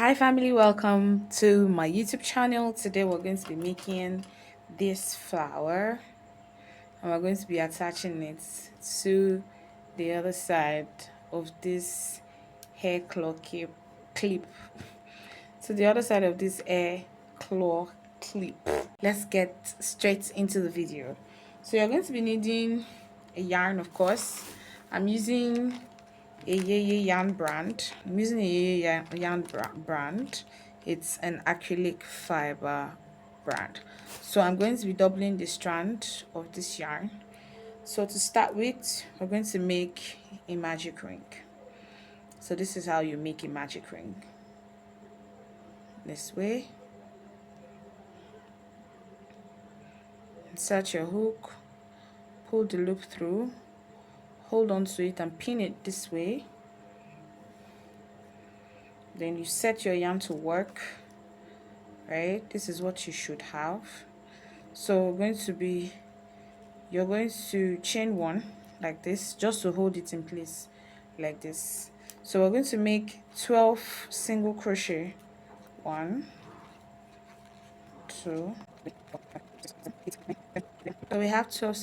Hi family, welcome to my YouTube channel. Today we're going to be making this flower and we're going to be attaching it to the other side of this hair claw clip. To the other side of this hair claw clip. Let's get straight into the video. So you're going to be needing a yarn, of course. I'm using a yarn brand. I'm using a yarn brand. It's an acrylic fiber brand. So I'm going to be doubling the strand of this yarn. So to start with, we're going to make a magic ring. So this is how you make a magic ring. This way. Insert your hook, pull the loop through, hold on to it and pin it this way. Then you set your yarn to work. Right, this is what you should have. So you're going to chain one like this, just to hold it in place like this. So we're going to make 12 single crochet. 1, 2. So we have 12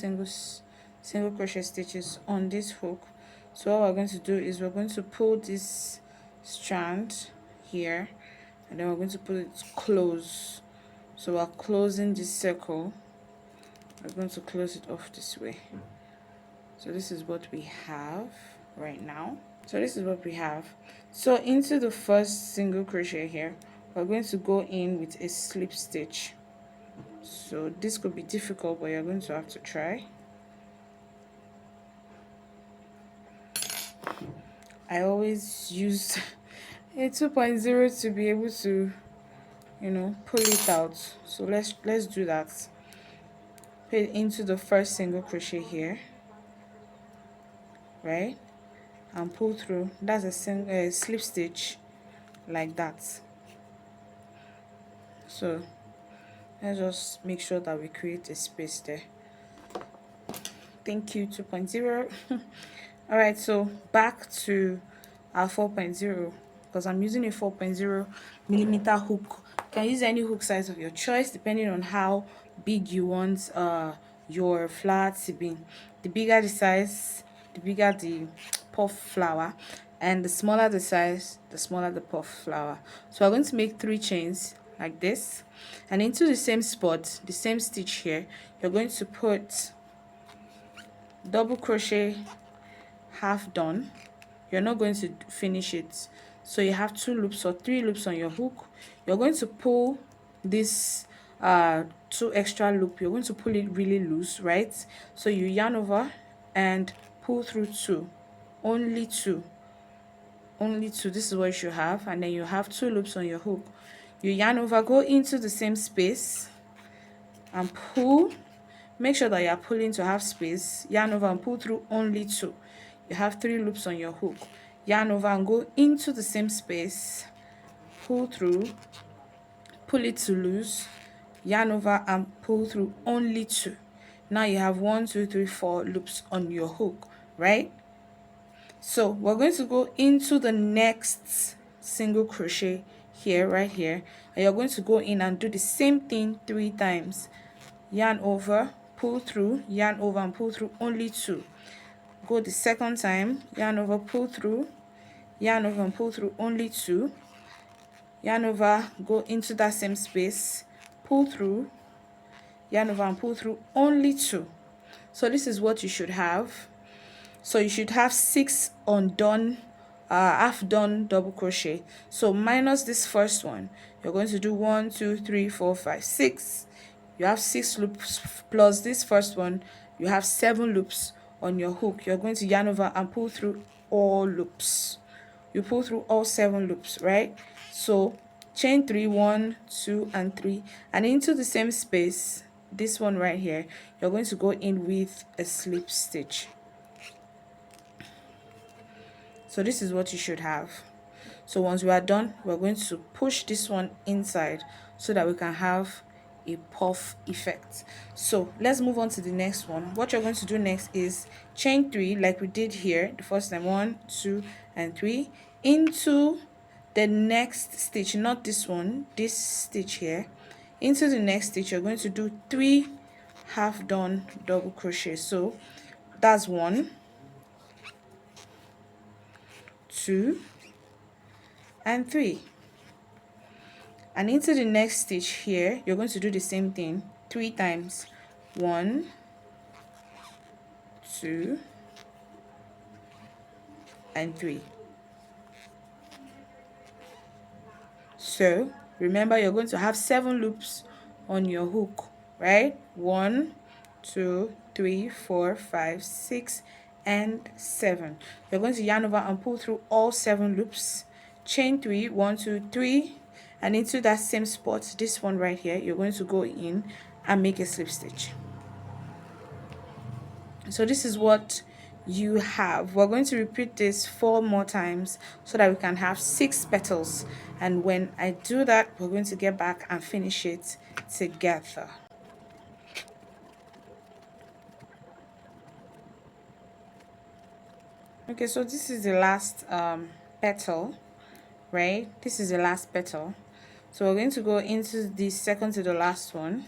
single crochet stitches on this hook. So what we're going to do is we're going to pull this strand here and then we're going to put it close. So we're closing this circle. We're going to close it off this way. So this is what we have right now. So this is what we have. So into the first single crochet here, we're going to go in with a slip stitch. So this could be difficult, but you're going to have to try. I always use a 2.0 to be able to, pull it out. So let's do that. Put it into the first single crochet here, right, and pull through. That's a slip stitch like that. So let's just make sure that we create a space there. Thank you, 2.0. All right, so back to our 4.0, because I'm using a 4.0 millimeter hook. You can use any hook size of your choice depending on how big you want your flower to be. The bigger the size, the bigger the puff flower, and the smaller the size, the smaller the puff flower. So we're going to make 3 chains like this, and into the same spot, the same stitch here, you're going to put double crochet half done. You're not going to finish it, so you have 2 loops or 3 loops on your hook. You're going to pull this 2 extra loop. You're going to pull it really loose, right? So you yarn over and pull through 2, only 2, this is what you should have. And then you have 2 loops on your hook. You yarn over, go into the same space and pull. Make sure that you are pulling to have space. Yarn over and pull through only 2. You have 3 loops on your hook. Yarn over and go into the same space, pull through, pull it to loose, yarn over and pull through only 2. Now you have 1, 2, 3, 4 loops on your hook, right? So we're going to go into the next single crochet here, right here, and you're going to go in and do the same thing 3 times. Yarn over, pull through, yarn over and pull through only 2. Go the second time, yarn over, pull through, yarn over and pull through only 2. Yarn over, go into that same space, pull through, yarn over and pull through only 2. So this is what you should have. So you should have 6 undone half done double crochet. So minus this first one, you're going to do 1, 2, 3, 4, 5, 6. You have 6 loops plus this first one, you have 7 loops on your hook. You're going to yarn over and pull through all loops. You pull through all 7 loops, right? So chain 3, 1, 2 and 3, and into the same space, this one right here, you're going to go in with a slip stitch. So this is what you should have. So once we are done, we're going to push this one inside so that we can have a puff effect. So let's move on to the next one. What you're going to do next is chain 3 like we did here the first time, 1, 2 and 3, into the next stitch, not this one, this stitch here, into the next stitch, you're going to do 3 half done double crochet. So that's 1, 2, and 3. And into the next stitch here, you're going to do the same thing 3 times. 1, 2, and 3. So remember, you're going to have 7 loops on your hook, right? 1, 2, 3, 4, 5, 6, and 7. You're going to yarn over and pull through all 7 loops, chain 3, 1, 2, 3, and into that same spot, this one right here, you're going to go in and make a slip stitch. So this is what you have. We're going to repeat this 4 more times so that we can have 6 petals, and when I do that, we're going to get back and finish it together. Okay, so this is the last petal, right? This is the last petal. So we're going to go into the second to the last one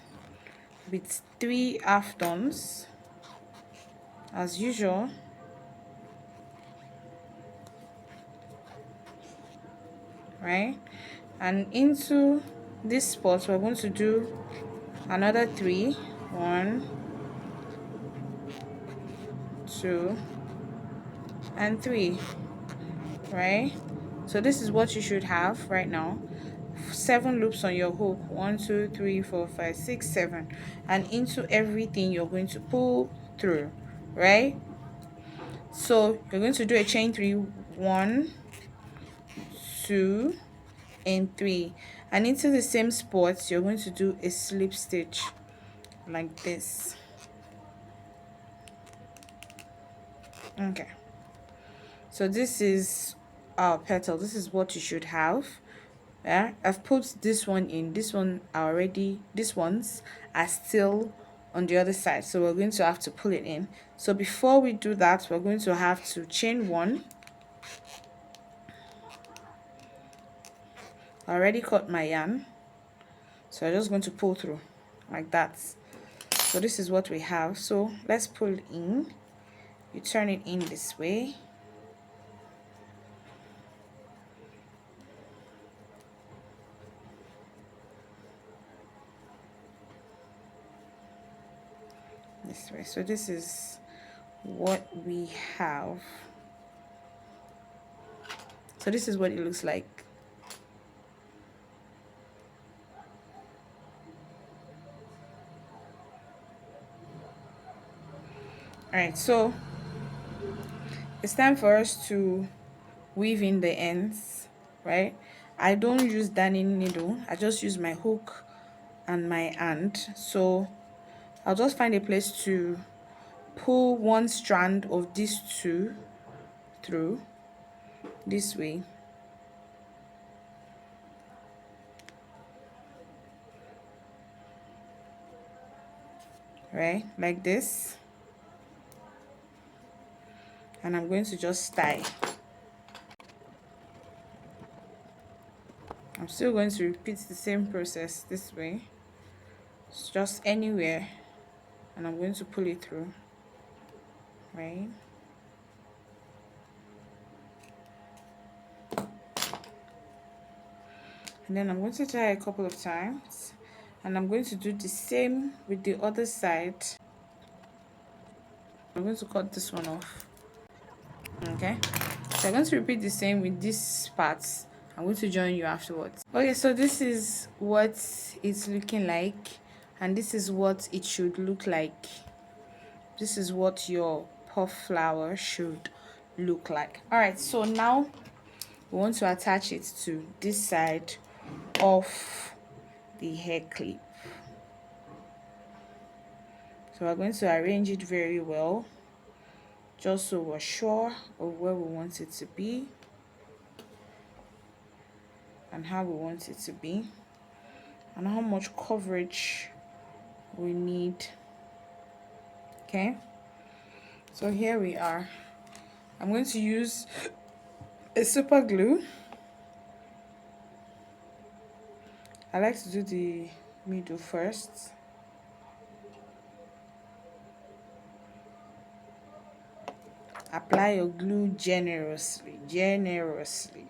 with 3 half turns as usual. Right, and into this spot we're going to do another 3, 1, 2, and 3, right? So this is what you should have right now. 7 loops on your hook, 1, 2, 3, 4, 5, 6, 7, and into everything you're going to pull through, right? So you're going to do a chain 3, 1, 2, and 3, and into the same spots you're going to do a slip stitch like this. Okay, so this is our petal. This is what you should have. Yeah, I've put this one in, this one already, these ones are still on the other side, so we're going to have to pull it in. So before we do that, we're going to have to chain 1. I already cut my yarn, so I'm just going to pull through like that. So this is what we have. So let's pull in. You turn it in this way. This way. So this is what we have. So this is what it looks like. Alright, so it's time for us to weave in the ends, right? I don't use darning needle, I just use my hook and my hand. So I'll just find a place to pull one strand of these 2 through this way, right, like this, and I'm going to just tie. I'm still going to repeat the same process this way. It's just anywhere, and I'm going to pull it through, right? And then I'm going to tie a couple of times, and I'm going to do the same with the other side. I'm going to cut this one off. Okay, so I'm going to repeat the same with these parts. I'm going to join you afterwards. Okay, so this is what it's looking like, and this is what it should look like. This is what your puff flower should look like. All right, so now we want to attach it to this side of the hair clip. So we're going to arrange it very well, just so we're sure of where we want it to be and how we want it to be and how much coverage we need. Okay, so here we are. I'm going to use a super glue I like to do the middle first. Apply your glue generously, generously.